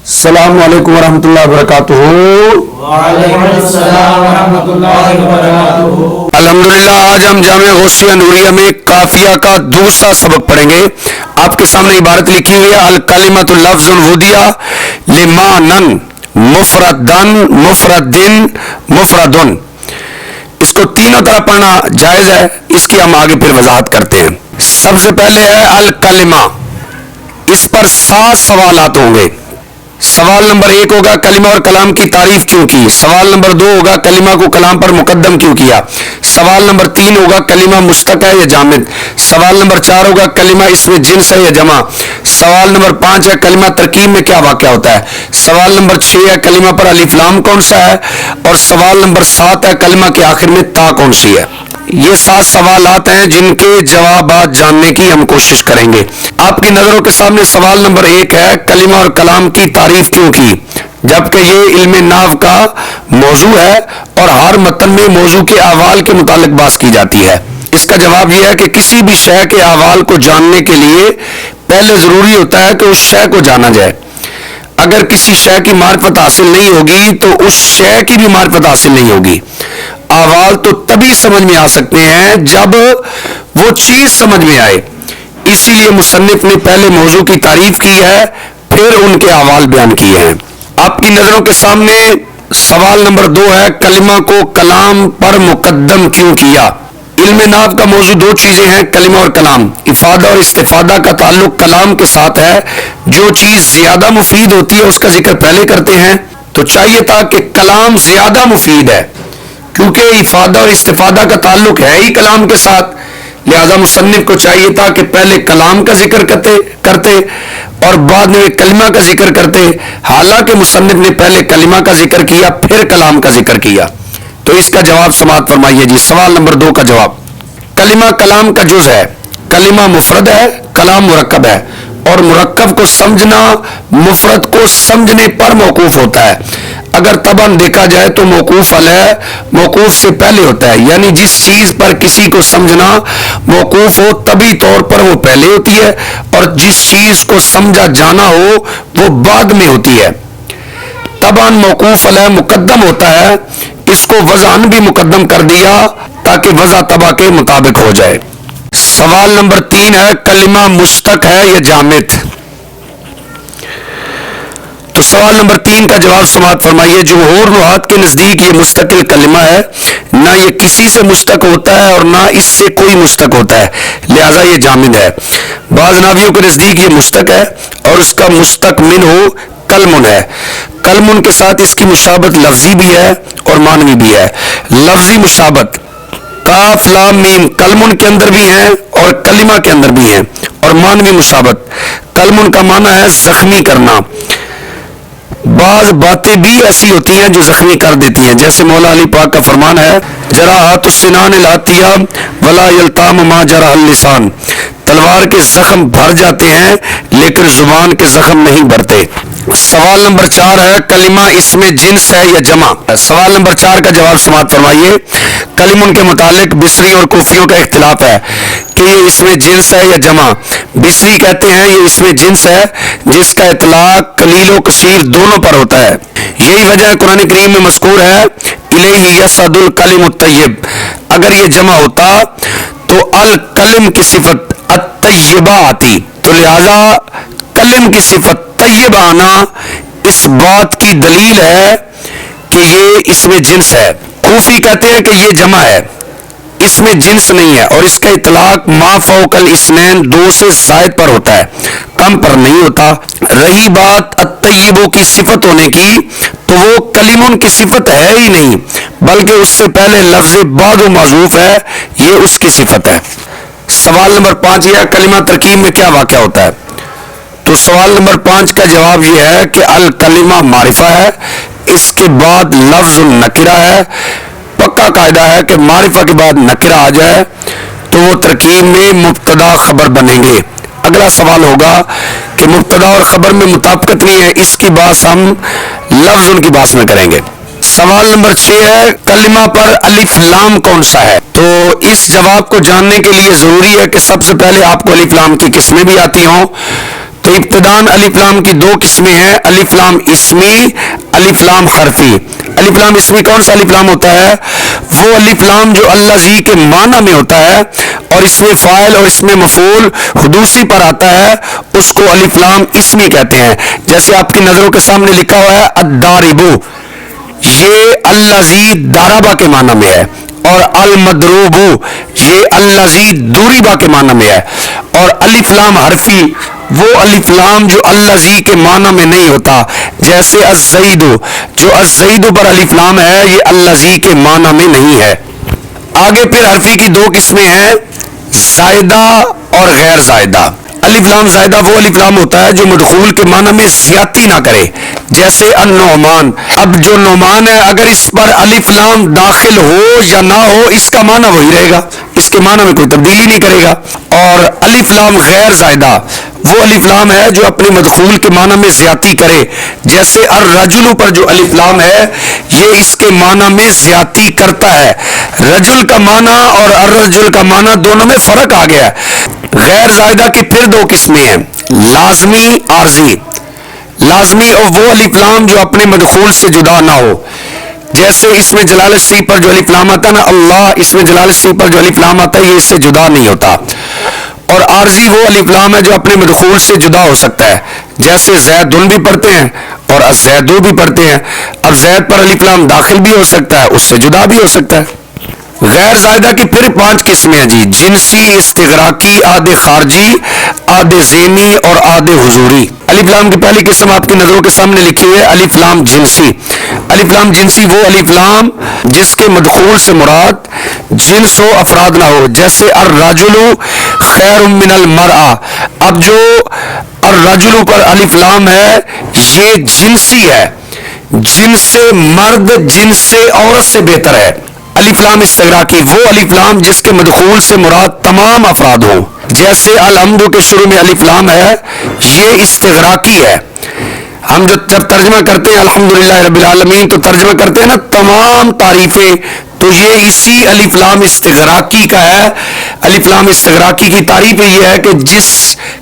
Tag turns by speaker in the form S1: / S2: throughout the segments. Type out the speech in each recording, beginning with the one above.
S1: السلام علیکم ورحمۃ اللہ وبرکاتہ۔
S2: وعلیکم السلام ورحمۃ اللہ وبرکاتہ۔
S1: الحمدللہ آج ہم جامعہ غوثیہ نوریہ میں قافیہ کا دوسرا سبق پڑھیں گے۔ آپ کے سامنے عبارت لکھی ہوئی ہے، الکلمۃ لفظ ودیہ لمعنن مفردن مفردن مفردن۔ اس کو تینوں طرح پڑھنا جائز ہے، اس کی ہم آگے پھر وضاحت کرتے ہیں۔ سب سے پہلے ہے الکلمہ، اس پر 7 سوالات ہوں گے۔ سوال نمبر 1 ہوگا کلمہ اور کلام کی تعریف کیوں کی۔ سوال نمبر 2 ہوگا کلمہ کو کلام پر مقدم کیوں کیا۔ سوال نمبر 3 ہوگا کلمہ مشتق ہے یا جامد۔ سوال نمبر 4 ہوگا کلمہ اسم جنس ہے یا جمع۔ سوال نمبر 5 ہے کلمہ ترکیب میں کیا واقع ہوتا ہے۔ سوال نمبر 6 ہے کلمہ پر الف لام کون سا ہے، اور سوال نمبر 7 ہے کلمہ کے آخر میں تا کون سی ہے۔ یہ 7 سوالات ہیں جن کے جوابات جاننے کی ہم کوشش کریں گے۔ آپ کی نظروں کے سامنے سوال نمبر 1 ہے کلمہ اور کلام کی تعریف کیوں کی، جبکہ یہ علم نحو کا موضوع ہے اور ہر متن میں موضوع کے احوال کے متعلق بحث کی جاتی ہے۔ اس کا جواب یہ ہے کہ کسی بھی شے کے احوال کو جاننے کے لیے پہلے ضروری ہوتا ہے کہ اس شے کو جانا جائے۔ اگر کسی شے کی معرفت حاصل نہیں ہوگی تو اس شے کی بھی معرفت حاصل نہیں ہوگی۔ احوال تو تبھی سمجھ میں آ سکتے ہیں جب وہ چیز سمجھ میں آئے، اسی لیے مصنف نے پہلے موضوع کی تعریف کی ہے، پھر ان کے احوال بیان کیے ہیں۔ آپ کی نظروں کے سامنے سوال نمبر 2 ہے کلمہ کو کلام پر مقدم کیوں کیا۔ علم نحو کا موضوع 2 چیزیں ہیں، کلمہ اور کلام۔ افادہ اور استفادہ کا تعلق کلام کے ساتھ ہے، جو چیز زیادہ مفید ہوتی ہے اس کا ذکر پہلے کرتے ہیں، تو چاہیے تھا کہ کلام زیادہ مفید ہے، کیونکہ افادہ اور استفادہ کا تعلق ہے ہی کلام کے ساتھ، لہذا مصنف کو چاہیے تھا کہ پہلے کلام کا ذکر کرتے اور بعد میں کلمہ کا ذکر کرتے، حالانکہ مصنف نے پہلے کلمہ کا ذکر کیا پھر کلام کا ذکر کیا۔ تو اس کا جواب سماعت فرمائیے جی۔ سوال نمبر 2 کا جواب، کلمہ کلام کا جز ہے، کلمہ مفرد ہے، کلام مرکب ہے، اور مرکب کو سمجھنا مفرد کو سمجھنے پر موقوف ہوتا ہے۔ اگر طبعاً دیکھا جائے تو موقوف علیہ موقوف سے پہلے ہوتا ہے، یعنی جس چیز پر کسی کو سمجھنا موقوف ہو طبی طور پر وہ پہلے ہوتی ہے، اور جس چیز کو سمجھا جانا ہو وہ بعد میں ہوتی ہے۔ طبعاً موقوف علیہ مقدم ہوتا ہے، اس کو وضعاً بھی مقدم کر دیا تاکہ وضع طبع کے مطابق ہو جائے۔ سوال نمبر 3 ہے کلمہ مشتق ہے یا جامد۔ تو سوال نمبر 3 کا جواب سماعت فرمائیے۔ جمہور نحات کے نزدیک یہ مستقل کلمہ ہے، نہ یہ کسی سے مشتق ہوتا ہے اور نہ اس سے کوئی مشتق ہوتا ہے، لہذا یہ جامد ہے۔ بعض نحویوں کے نزدیک یہ مشتق ہے اور اس کا مشتق منہ کلمن ہے۔ کلمن کے ساتھ اس کی مشابہت لفظی بھی ہے اور معنوی بھی ہے۔ لفظی مشابہت کاف لام میم کلمن کے اندر بھی ہیں اور کلمہ کے اندر بھی ہیں، اور معنوی مشابہت کلمن کا معنی ہے زخمی کرنا۔ بعض باتیں بھی ایسی ہوتی ہیں جو زخمی کر دیتی ہیں، جیسے مولا علی پاک کا فرمان ہے جراحات السنان العاتیہ ولا یلتام ما جرح اللسان، تلوار کے زخم بھر جاتے ہیں لیکن زبان کے زخم نہیں بھرتے۔ سوال نمبر 4 ہے کلمہ اسم جنس ہے یا جمع۔ سوال نمبر 4 کا جواب سماعت فرمائیے۔ کلمن کے متعلق بصری اور کوفیوں کا اختلاف ہے کہ یہ اسم جنس ہے یا جمع۔ بصری کہتے ہیں یہ اسم جنس ہے جس کا اطلاق قلیل و کثیر دونوں پر ہوتا ہے، یہی وجہ قرآن کریم میں مذکور ہے الیہ یصعد الکلم الطیب۔ اگر یہ جمع ہوتا تو الکلم کی صفت الطیبہ آتی، تو لہذا کلم کی صفت طیب آنا اس بات کی دلیل ہے کہ یہ اسم جنس ہے۔ کوفی کہتے ہیں کہ یہ جمع ہے، اس میں جنس نہیں ہے، اور اس کا اطلاق ما فوق الاسنین 2 سے زائد پر ہوتا ہے، کم پر نہیں ہوتا۔ رہی بات الطیبوں کی صفت ہونے کی، تو وہ کلمن کی صفت ہے ہی نہیں، بلکہ اس سے پہلے لفظ بعد و معذوف ہے، یہ اس کی صفت ہے۔ سوال نمبر 5 یہ کلمہ ترکیب میں کیا واقع ہوتا ہے۔ تو سوال نمبر 5 کا جواب یہ ہے کہ الکلمہ معرفہ ہے، اس کے بعد لفظ نکرہ ہے۔ پکا قاعدہ ہے کہ معرفہ کے بعد نکرہ آ جائے تو وہ ترکیب میں مبتدا خبر بنیں گے۔ اگلا سوال ہوگا کہ مبتدا اور خبر میں مطابقت نہیں ہے، اس کی بات ہم لفظ کی بات میں کریں گے۔ سوال نمبر 6 ہے کلمہ پر الف لام کون سا ہے۔ تو اس جواب کو جاننے کے لیے ضروری ہے کہ سب سے پہلے آپ کو الف لام کی قسمیں بھی آتی ہوں۔ تو تو ابتداً الف لام کی دو قسمیں ہیں، الف لام اسمی، الف لام حرفی۔ الف لام اسمی کون سا الف لام ہوتا ہے؟ وہ الف لام جو الذی کے معنی میں ہوتا ہے اور اس میں فاعل اور اس میں مفعول حدوثی پر آتا ہے، اس کو الف لام اسمی کہتے ہیں۔ جیسے آپ کی نظروں کے سامنے لکھا ہوا ہے الداربو، یہ الذی داربا کے معنی میں ہے، اور المدروبو یہ الذی دوریبا کے معنی میں ہے۔ اور الف لام حرفی وہ الف لام جو الذی کے معنی میں نہیں ہوتا، جیسے الزید، جو الزید پر الف لام ہے یہ الذی کے معنی میں نہیں ہے۔ آگے پھر حرفی کی دو قسمیں ہیں، زائدہ اور غیر زائدہ۔ الف لام زائدہ وہ الف لام ہوتا ہے جو مدخول کے معنی میں زیادتی نہ کرے، جیسے النعمان۔ اب جو نعمان ہے اگر اس پر الف لام داخل ہو یا نہ ہو اس کا معنی وہی رہے گا، اس کے معنی میں کوئی تبدیلی نہیں کرے گا۔ اور الف لام غیر زائدہ وہ الف لام ہے جو اپنے مدخول کے معنی میں زیادتی کرے، جیسے الرجل پر جو الف لام ہے یہ اس کے معنی میں زیادتی کرتا ہے۔ رجل کا معنی اور الرجل کا معنی دونوں میں فرق آ گیا ہے۔ غیر زائدہ کی پھر دو قسمیں ہیں، لازمی، عارضی۔ لازمی اور وہ الف لام جو اپنے مدخول سے جدا نہ ہو، جیسے اس میں جلالت سی پر جو الف لام آتا ہے نا اللہ، اس میں جلالت سی پر جو الف لام آتا ہے یہ اس سے جدا نہیں ہوتا۔ اور عارضی وہ الف لام ہے جو اپنے مدخول سے جدا ہو سکتا ہے، جیسے زیدن بھی پڑھتے ہیں اور الزیدو بھی پڑھتے ہیں۔ اب زید پر الف لام داخل بھی ہو سکتا ہے، اس سے جدا بھی ہو سکتا ہے۔ غیر زائدہ کی پھر 5 قسمیں ہیں جی، جنسی، استغراقی، آد خارجی، آد ذہنی اور آد حضوری۔ الف لام کی پہلی قسم آپ کی نظروں کے سامنے لکھی ہے الف لام جنسی۔ الف لام جنسی وہ الف لام جس کے مدخول سے مراد جنس و افراد نہ ہو، جیسے الرجل خیر من المرأة۔ اب جو الرجل پر الف لام ہے یہ جنسی ہے، جنس سے مرد جنس سے عورت سے بہتر ہے۔ الف لام استغراقی وہ الف لام جس کے مدخول سے مراد تمام افراد ہوں، جیسے الحمد کے شروع میں الف لام ہے یہ استغراقی ہے۔ ہم جب ترجمہ کرتے ہیں الحمدللہ رب العالمین تو ترجمہ کرتے ہیں نا تمام تعریفیں، تو یہ اسی الف لام استغراقی کا ہے۔ الف لام استغراقی کی تعریف یہ ہے کہ جس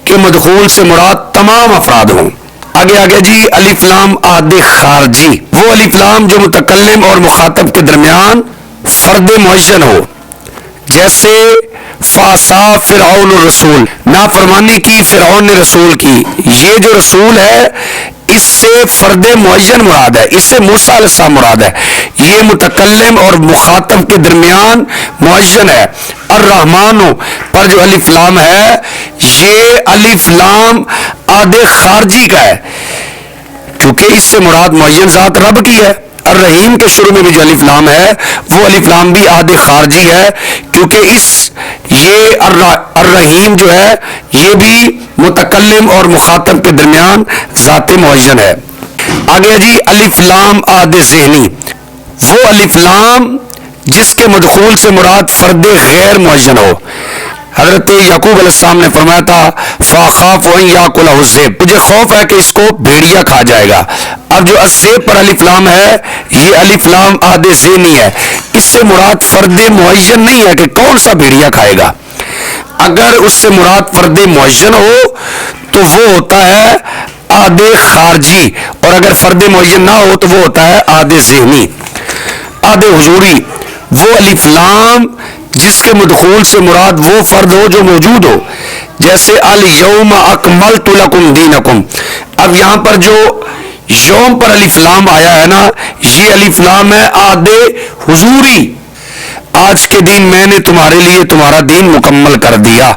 S1: کے مدخول سے مراد تمام افراد ہوں۔ آگے جی الف لام آد خارجی وہ الف لام جو متکلم اور مخاطب کے درمیان فرد معین ہو، جیسے فاسا فرعون الرسول، نافرمانی کی فرعون نے رسول کی۔ یہ جو رسول ہے اس سے فرد معین مراد ہے، اس سے موسیٰ علیہ السلام مراد ہے، یہ متکلم اور مخاطب کے درمیان معین ہے۔ الرحمن پر جو الف لام ہے یہ الف لام آد خارجی کا ہے، کیونکہ اس سے مراد معین ذات رب کی ہے۔ الرحیم کے شروع میں بھی جو الف لام ہے وہ الف لام بھی آد خارجی ہے، کیونکہ یہ الرحیم جو ہے یہ بھی متکلم اور مخاطب کے درمیان ذات معین ہے۔ آگے جی الف لام آد ذہنی وہ الف لام جس کے مدخول سے مراد فرد غیر معین ہو۔ حضرت یعقوب علیہ السلام نے فرمایا تھا فَأَخَافُ أَن يَأْكُلَهُ الذِّئْبُ، مجھے خوف ہے کہ اس کو بھیڑیا کھا جائے گا۔ اب جو الذئب پر الف لام ہے یہ الف لام آد ذہنی ہے، اس سے مراد فرد معین نہیں ہے کہ کون سا بھیڑیا کھائے گا۔ اگر اس سے مراد فرد معین ہو تو وہ ہوتا ہے آد خارجی، اور اگر فرد معین نہ ہو تو وہ ہوتا ہے آد ذہنی۔ آد حضوری وہ الف لام جس کے مدخول سے مراد وہ فرد ہو جو موجود ہو، جیسے الیوم اکملت لکم دینکم۔ اب یہاں پر جو یوم پر الف لام آیا ہے نا یہ الف لام ہے آد حضوری، آج کے دن میں نے تمہارے لیے تمہارا دین مکمل کر دیا۔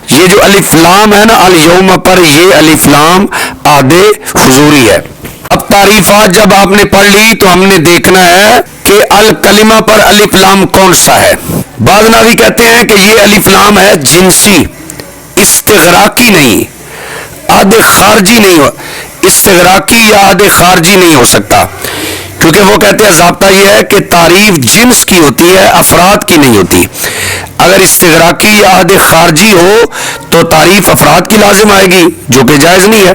S1: یہ جو الف لام ہے نا الیوم پر یہ الف لام آد حضوری ہے۔ اب تعریفات جب آپ نے پڑھ لی تو ہم نے دیکھنا ہے کہ الکلمہ پر الف لام کون سا ہے۔ بعض ناوی کہتے ہیں کہ یہ الف لام ہے جنسی، استغراقی نہیں، آد خارجی نہیں ہو، استغراقی یا آد خارجی نہیں ہو سکتا، کیونکہ وہ کہتے ہیں ضابطہ یہ ہے کہ تعریف جنس کی ہوتی ہے افراد کی نہیں ہوتی۔ اگر استغراقی یا آد خارجی ہو تو تعریف افراد کی لازم آئے گی جو کہ جائز نہیں ہے۔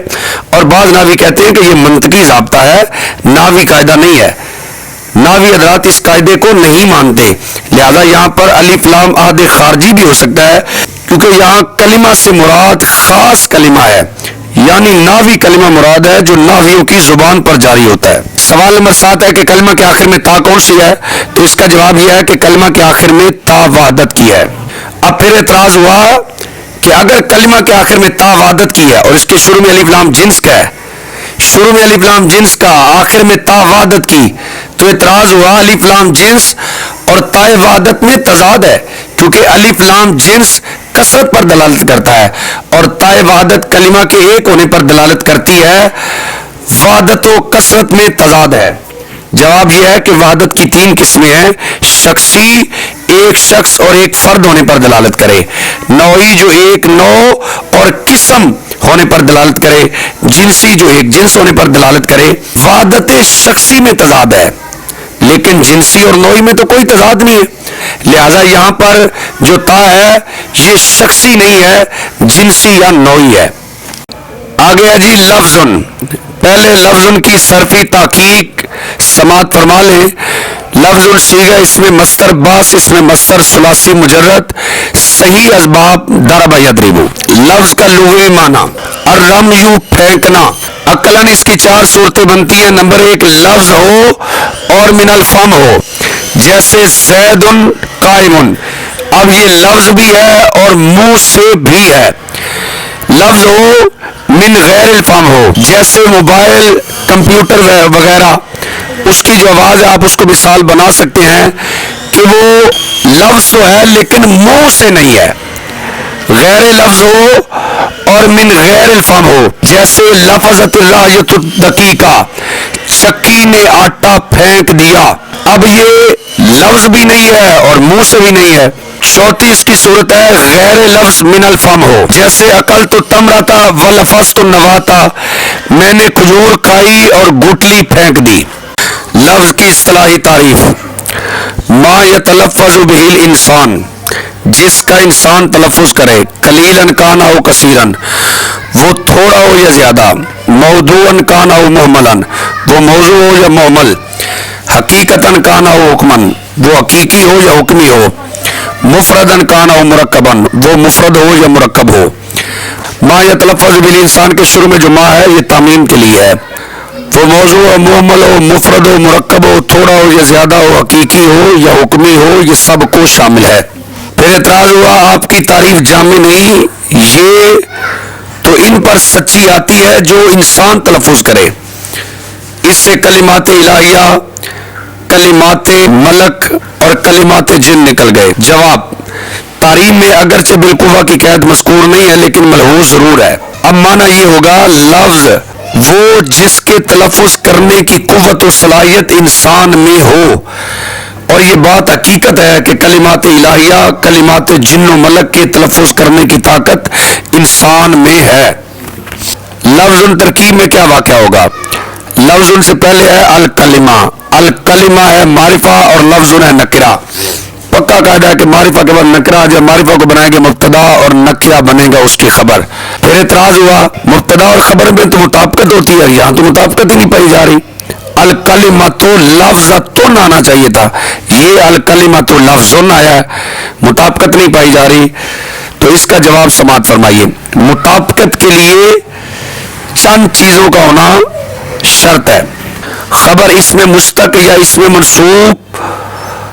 S1: اور بعض ناوی کہتے ہیں کہ یہ منطقی ضابطہ ہے، ناوی قاعدہ نہیں ہے، ناوی حضرات اس قاعدے کو نہیں مانتے، لہذا یہاں پر الف لام آد خارجی بھی ہو سکتا ہے، کیونکہ یہاں کلمہ سے مراد خاص کلمہ ہے، یعنی ناوی کلمہ مراد ہے جو ناویوں کی زبان پر جاری ہوتا ہے. سوال نمبر 7 ہے کہ کلمہ کے آخر میں تا کون سی ہے؟ تو اس کا جواب یہ ہے کہ کلمہ کے آخر میں تا وحدت کی ہے. اب پھر اعتراض ہوا کہ اگر کلمہ کے آخر میں تا وحدت کی ہے اور اس کے شروع میں الف لام جنس کا ہے، شروع میں الف لام جنس کا، آخر میں تا وحدت کی، تو اعتراض ہوا الف لام جنس اور تا وحدت میں تضاد ہے، کیونکہ الف لام جنس کثرت پر دلالت کرتا ہے اور تا وحدت کلمہ کے ایک ہونے پر دلالت کرتی ہے. وحدت و کثرت میں تضاد ہے. جواب یہ ہے کہ وحدت کی 3 قسمیں ہیں: شخصی، ایک شخص اور ایک فرد ہونے پر دلالت کرے، نوعی جو ایک نوع اور قسم ہونے پر دلالت کرے، جنسی جو ایک جنس ہونے پر دلالت کرے. وحدت شخصی میں تضاد ہے لیکن جنسی اور نوعی میں تو کوئی تضاد نہیں ہے، لہذا یہاں پر جو تا ہے یہ شخصی نہیں ہے، جنسی یا نوعی ہے. آگے ہے جی لفظ. پہلے لفظ کی صرفی تحقیق سماعت فرما لیں. لفظ صیغہ اس میں مصدر باس، اس میں مصدر ثلاثی مجرد، صحیح اسباب ضرب یضرب. لفظ کا لغوی معنی الرمی پھینکنا. عقلاً اس کی 4 صورتیں بنتی ہیں. نمبر 1 لفظ ہو اور من الفم ہو، جیسے زید قائم. اب یہ لفظ بھی ہے اور منہ سے بھی ہے. لفظ ہو من غیر الفم ہو، جیسے موبائل، کمپیوٹر وغیرہ، اس کی جو آواز ہے آپ اس کو مثال بنا سکتے ہیں کہ وہ لفظ تو ہے لیکن منہ سے نہیں ہے. غیر لفظ ہو اور من غیر الفم ہو، جیسے لفظت الراجۃ الدقیقہ، چکی نے آٹا پھینک دیا. اب یہ لفظ بھی نہیں ہے اور منہ سے بھی نہیں ہے. چوتھی اس کی صورت ہے غیر لفظ من الفم ہو، جیسے اکلت التمرۃ ولفظت النواۃ، میں نے کھجور کھائی اور گٹلی پھینک دی. لفظ کی اصطلاحی تعریف ما یتلفظ بہ الانسان، جس کا انسان تلفظ کرے، قلیلاً کان او کثیراً، وہ تھوڑا ہو یا زیادہ، موضوعاً کان او محملاً، وہ موضوع ہو یا محمل، حقیقتاً کان او حکماً، وہ حقیقی ہو یا حکمی ہو، مفرداً کان او مرکباً، وہ مفرد ہو یا مرکب ہو. ما یتلفظ بالانسان کے شروع میں جو ما ہے یہ تعمیم کے لیے ہے. وہ موضوع ہو، محمل ہو، مفرد ہو، مرکب ہو، تھوڑا ہو یا زیادہ ہو، حقیقی ہو یا حکمی ہو، یہ سب کو شامل ہے. پھر اعتراض ہوا آپ کی تعریف جامع نہیں، یہ تو ان پر سچی آتی ہے جو انسان تلفظ کرے. اس سے کلمات الہیہ، کلمات ملک اور کلمات جن نکل گئے. جواب تعریف میں اگرچہ بالقوہ کی قید مذکور نہیں ہے لیکن ملحوظ ضرور ہے. اب معنی یہ ہوگا لفظ وہ جس کے تلفظ کرنے کی قوت و صلاحیت انسان میں ہو، اور یہ بات حقیقت ہے کہ کلمات الہیہ، کلمات جن و ملک کے تلفظ کرنے کی طاقت انسان میں ہے. لفظ ترکیب میں کیا واقع ہوگا؟ لفظ سے پہلے ہے الکلمہ. الکلمہ ہے معرفہ اور لفظ ہے نکرہ. پکا قاعدہ ہے کہ معرفہ کے بعد نکرہ، جب معرفہ کو بنائیں گے مبتدا اور نکرہ بنے گا اس کی خبر. پھر اعتراض ہوا مبتدا اور خبر میں تو مطابقت ہوتی ہے، یہاں تو مطابقت ہی نہیں پائی جا رہی. الکلمۃ لفظۃ آنا چاہیے تھا، یہ الکلمۃ لفظ آیا ہے، مطابقت نہیں پائی جا رہی. تو اس کا جواب سماعت فرمائیے. مطابقت کے لیے چند چیزوں کا ہونا شرط ہے. خبر اس میں مشتق یا اس میں منصوب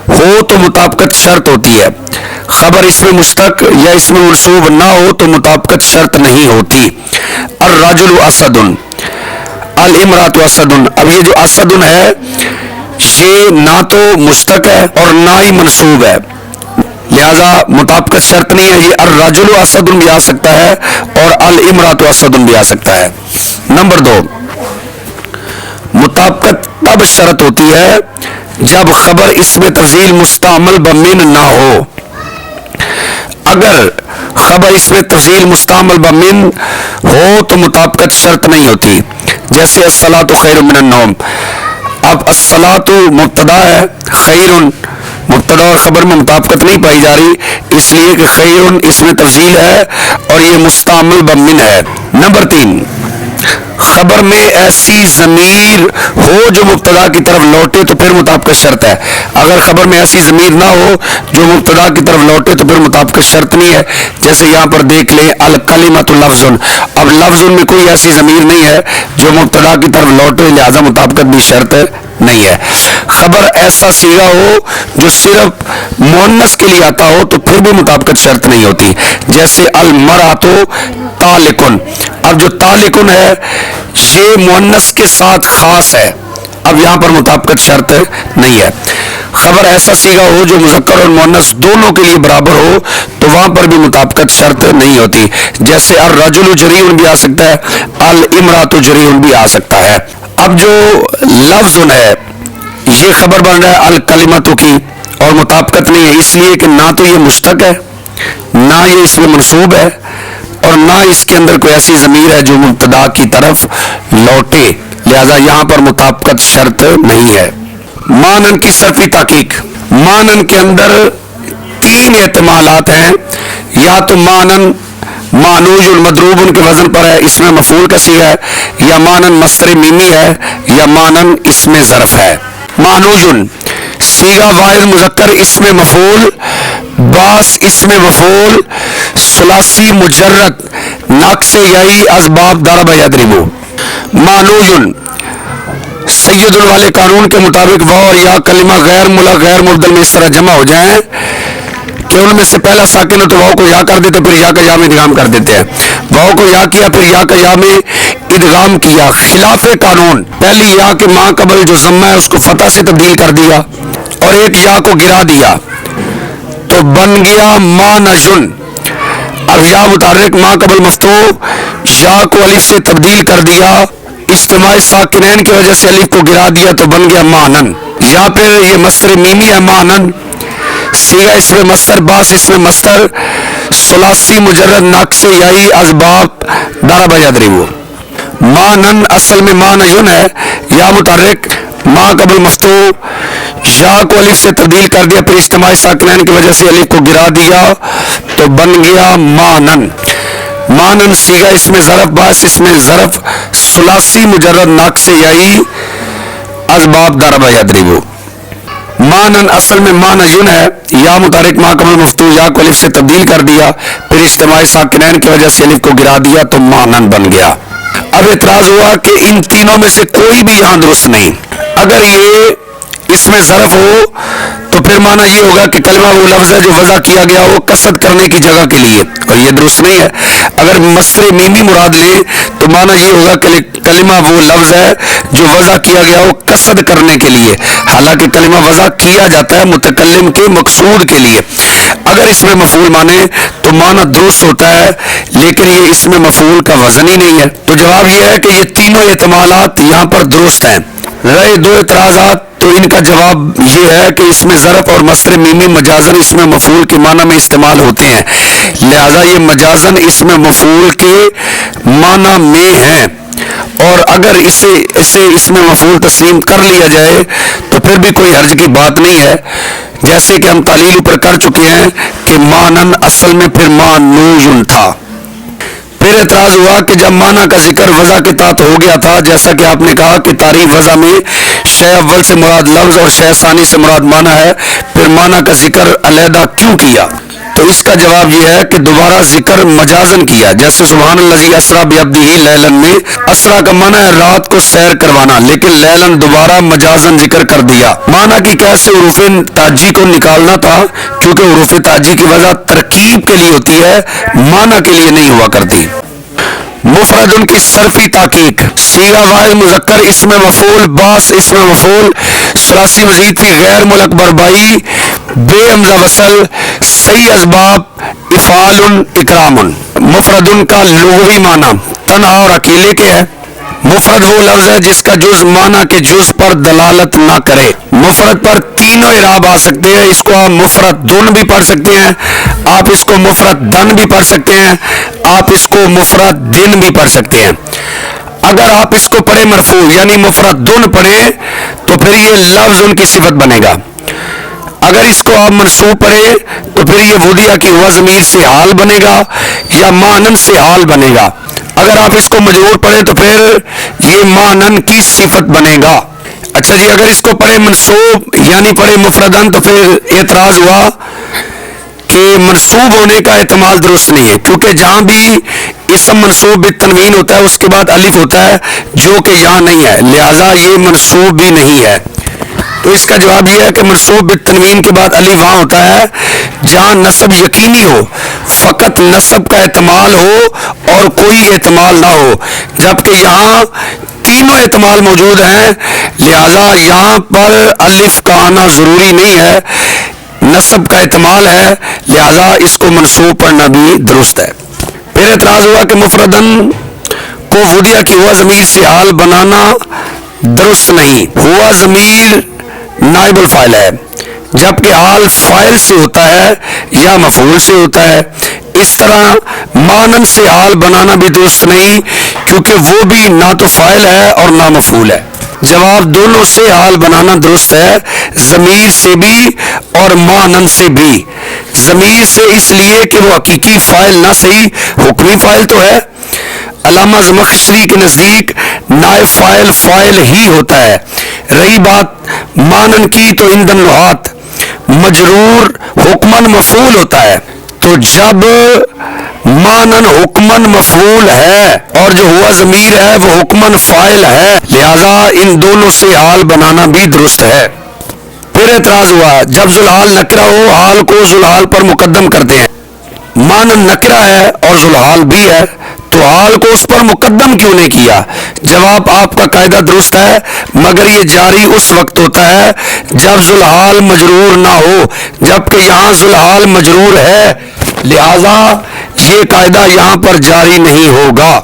S1: ہو تو مطابقت شرط ہوتی ہے. خبر اس میں مشتق یا اس میں منصوب نہ ہو تو مطابقت شرط نہیں ہوتی. الرجل اسد، الامرأۃ اسد. اب یہ جو اسد ہے یہ نہ تو مشتق ہے اور نہ ہی منصوب ہے، لہذا مطابقت شرط نہیں ہے. یہ الرجل اسد بھی آ سکتا ہے اور الامرأۃ اسد بھی آ سکتا ہے. نمبر 2، مطابقت تب شرط ہوتی ہے جب خبر اس میں تفضیل مستعمل بمن نہ ہو. اگر خبر اس میں تفضیل مستعمل بمن ہو تو مطابقت شرط نہیں ہوتی. جیسے الصلاۃ خیر من النوم. اب الصلاۃ مبتدا ہے، خیر مبتدا اور خبر میں مطابقت نہیں پائی جا رہی، اس لیے کہ خیر اس میں تفضیل ہے اور یہ مستعمل بمن ہے. نمبر 3، خبر میں ایسی ضمیر ہو جو مبتدا کی طرف لوٹے تو پھر مطابقت شرط ہے. اگر خبر میں ایسی ضمیر نہ ہو جو مبتدا کی طرف لوٹے تو پھر مطابقت شرط نہیں ہے. جیسے یہاں پر دیکھ لیں الکلمۃ لفظ. اب لفظ میں کوئی ایسی ضمیر نہیں ہے جو مبتدا کی طرف لوٹے، لہذا مطابقت بھی شرط نہیں ہے. خبر ایسا صیغہ ہو جو صرف مؤنث کے لیے آتا ہو تو پھر بھی مطابقت شرط نہیں ہوتی. جیسے المرأۃ طالقن. اب جو طالقن ہے یہ مؤنث کے ساتھ خاص ہے، اب یہاں پر مطابقت شرط نہیں ہے. خبر ایسا صیغہ ہو جو مذکر اور مؤنث دونوں کے لیے برابر ہو تو وہاں پر بھی مطابقت شرط نہیں ہوتی. جیسے الرجل جریء بھی آ سکتا ہے، الامرأۃ جریء بھی آ سکتا ہے. اب جو لفظ ہے یہ خبر بن رہا ہے الکلمۃ کی اور مطابقت نہیں ہے، اس لیے کہ نہ تو یہ مشتق ہے، نہ یہ اس میں منصوب ہے، اور نہ اس کے اندر کوئی ایسی ضمیر ہے جو مبتدا کی طرف لوٹے، لہذا یہاں پر مطابقت شرط نہیں ہے. مانن کی صرفی تحقیق. مانن کے اندر تین احتمالات ہیں. یا تو مانن مانوج المضروب کے وزن پر ہے، اس میں مفعول کا صیغہ ہے، یا مانن مصدر میمی ہے، یا مانن اس میں ظرف ہے. مانوج صیغہ واحد مذکر اس میں مفعول، باس اس میں مفعول، ثلاثی مجرد ناقص یائی اسباب ضرب یضرب. مانوج سید والے قانون کے مطابق واو اور یا کلمہ غیر ملغ غیر مبدل میں اس طرح جمع ہو جائیں کہ ان میں سے پہلا ساکن ہو تو واو کو یا کر دیتے پھر یا کا یا میں ادغام کر دیتے ہیں. واو کو یا کیا پھر یا کا یا میں ادغام کیا. خلاف قانون پہلی یا کے ماں قبل جو ضمہ ہے اس کو فتح سے تبدیل کر دیا اور ایک یا کو گرا دیا تو بن گیا مانجن. اب یا متحرک ماں قبل مفتوح یا کو الف سے تبدیل کر دیا، اجتماع ساکنین کی وجہ سے الف کو گرا دیا تو بن گیا مانن. یا پھر یہ مصدر میمی ہے مانن، صیغہ اس میں مصدر، باس اس میں مصدر، ثلاثی مجرد ناقص یائی اسباب ضرب یضرب. مانن اصل میں مانجن ہے، یا متحرک ماں قبل مفتوح یا کو الف سے تبدیل کر دیا پھر اجتماع ساکنین کی وجہ سے الف کو گرا دیا تو بن گیا مانن. مانن صیغہ اس میں ظرف، باس اس میں ظرف، ثلاثی مجرد ناقص یائی اسباب ضرب یضرب. مانن اصل میں مانجن ہے، یا متحرک ماں قبل مفتوح یا کو الف سے تبدیل کر دیا پھر اجتماع ساکنین کی وجہ سے الف کو گرا دیا تو مانن بن گیا. اب اعتراض ہوا کہ ان تینوں میں سے کوئی بھی یہاں درست نہیں. اگر یہ اس میں ظرف ہو تو پھر معنی یہ ہوگا کہ کلمہ وہ لفظ ہے جو وضع کیا گیا ہو قصد کرنے کی جگہ کے لیے، اور یہ درست نہیں ہے. اگر مصدر میمی مراد لیں تو معنی یہ ہوگا کہ کلمہ وہ لفظ ہے جو وضع کیا گیا ہو قصد کرنے کے لیے، حالانکہ کلمہ وضع کیا جاتا ہے متکلم کے مقصود کے لیے. اگر اس میں مفعول مانے تو معنی درست ہوتا ہے، لیکن یہ اس میں مفعول کا وزن ہی نہیں ہے. تو جواب یہ ہے کہ یہ تینوں احتمالات یہاں پر درست ہیں. رہے دو اعتراضات تو ان کا جواب یہ ہے کہ اس میں ظرف اور مصدر میمی مجازن اس میں مفعول کے معنی میں استعمال ہوتے ہیں، لہذا یہ مجازن اس میں مفعول کے معنی میں ہیں، اور اگر اسے اس میں مفعول تسلیم کر لیا جائے تو پھر بھی کوئی حرج کی بات نہیں ہے، جیسے کہ ہم تعلیل اوپر کر چکے ہیں کہ مانن اصل میں پھر مانوجن تھا. پھر اعتراض ہوا کہ جب معنی کا ذکر وضع کے تحت ہو گیا تھا، جیسا کہ آپ نے کہا کہ تعریف وضع میں شے اول سے مراد لفظ اور شے ثانی سے مراد معنی ہے، پھر معنی کا ذکر علیحدہ کیوں کیا؟ تو اس کا جواب یہ ہے کہ دوبارہ ذکر مجازن کیا. جیسے سبحان الذی اسریٰ بعبدہ لیلاً میں اسریٰ کا معنی ہے رات کو سیر کروانا، لیکن لیلاً دوبارہ مجازن ذکر کر دیا. معنی کی قید سے حروف تاجی کو نکالنا تھا، کیونکہ حروف تاجی کی وجہ ترکیب کے لیے ہوتی ہے، معنی کے لیے نہیں ہوا کرتی. مفرد ان کی صرفی تحقیق. صیغہ واحد مذکر اس میں مفعول، باس اس میں مفعول، ثلاثی مزید فی غیر ملک بربائی بے حمزہ وصل، صحیح اسباب افعال اکرام. مفرد ان کا لغوی معنی تنہا اور اکیلے کے ہے. مفرد وہ لفظ ہے جس کا جز معنی کے جز پر دلالت نہ کرے. مفرد پر تینوں اعراب آ سکتے ہیں. اس کو آپ مفرد دن بھی پڑھ سکتے ہیں، آپ اس کو مفرد دن بھی پڑھ سکتے ہیں، آپ اس کو مفرد دن بھی پڑھ سکتے ہیں. اگر آپ اس کو پڑھیں مرفوع یعنی مفرد دن پڑھیں تو پھر یہ لفظ ان کی صفت بنے گا. اگر اس کو آپ منصوب پڑھیں تو پھر یہ وضع کی ہوا ضمیر سے حال بنے گا یا مانن سے حال بنے گا. اگر آپ اس کو مجرور پڑھیں تو پھر یہ مانن کی صفت بنے گا. اچھا جی، اگر اس کو پڑھے منصوب یعنی پڑھے مفردن تو پھر اعتراض ہوا کہ منصوب ہونے کا احتمال درست نہیں ہے، کیونکہ جہاں بھی اسم منصوب بالتنوین ہوتا ہے اس کے بعد الف ہوتا ہے جو کہ یہاں نہیں ہے، لہذا یہ منصوب بھی نہیں ہے. تو اس کا جواب یہ ہے کہ منصوب بالتنوین کے بعد الف وہاں ہوتا ہے جہاں نصب یقینی ہو، فقط نصب کا احتمال ہو اور کوئی احتمال نہ ہو، جبکہ یہاں تینوں احتمال موجود ہیں، لہذا یہاں پر الف کا آنا ضروری نہیں ہے، نصب کا احتمال ہے، لہذا اس کو منصوب پڑھنا بھی درست ہے. پھر اعتراض ہوا کہ مفردن کو ودیہ کی ہوا ضمیر سے حال بنانا درست نہیں. ہوا ضمیر نائب الفاعل ہے، جبکہ حال فاعل سے ہوتا ہے یا مفعول سے ہوتا ہے. اس طرح مانن سے حال بنانا بھی درست نہیں، کیونکہ وہ بھی نہ تو فاعل ہے اور نہ مفعول ہے. جواب دونوں سے حال بنانا درست ہے، ضمیر سے بھی اور مانن سے بھی. ضمیر سے اس لیے کہ وہ حقیقی فاعل نہ صحیح حکمی فاعل تو ہے. علامہ زمخشری کے نزدیک نائب فاعل فاعل ہی ہوتا ہے. رہی بات مانن کی تو عند النحات مجرور حکمن مفعول ہوتا ہے. تو جب مانن حکمن مفعول ہے اور جو ہوا ضمیر ہے وہ حکمن فاعل ہے، لہذا ان دونوں سے حال بنانا بھی درست ہے. پھر اعتراض ہوا جب ذوالحال نکرہ ہو حال کو ذوالحال پر مقدم کرتے ہیں. مانن نکرہ ہے اور ذوالحال بھی ہے تو حال کو اس پر مقدم کیوں نہیں کیا؟ جواب آپ کا قاعدہ درست ہے، مگر یہ جاری اس وقت ہوتا ہے جب ذوالحال مجرور نہ ہو، جبکہ یہاں ذوالحال مجرور ہے، لہذا یہ قاعدہ یہاں پر جاری نہیں ہوگا.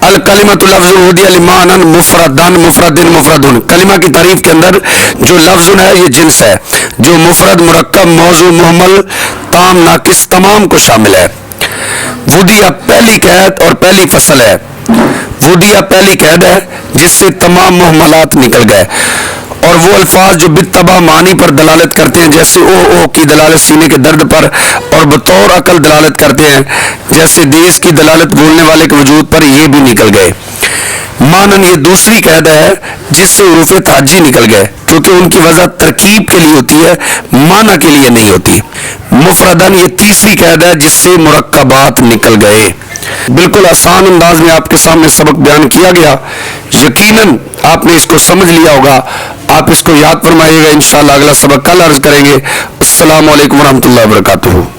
S1: الکلمۃ لفظ ودیہ لمانن مفردن مفردن مفردن. کلمہ کی تعریف کے اندر جو لفظ ہے یہ جنس ہے جو مفرد مرکب موضوع مہمل تام ناقص تمام کو شامل ہے. ودیہ پہلی قید اور پہلی فصل ہے. ودیہ پہلی قید ہے جس سے تمام محملات نکل گئے، اور وہ الفاظ جو بالطبع معنی پر دلالت کرتے ہیں جیسے او کی دلالت سینے کے درد پر، اور بطور عقل دلالت کرتے ہیں جیسے دیس کی دلالت بولنے والے کے وجود پر، یہ بھی نکل گئے. مانن یہ دوسری قید ہے جس سے حروف تہجی نکل گئے، کیونکہ ان کی وضع ترکیب کے لیے ہوتی ہے، معنی کے لیے نہیں ہوتی. مفردن یہ تیسری قید ہے جس سے مرکبات نکل گئے. بالکل آسان انداز میں آپ کے سامنے سبق بیان کیا گیا، یقیناً آپ نے اس کو سمجھ لیا ہوگا. آپ اس کو یاد فرمائیے گا. انشاءاللہ اگلا سبق کل عرض کریں گے. السلام علیکم ورحمۃ اللہ وبرکاتہ.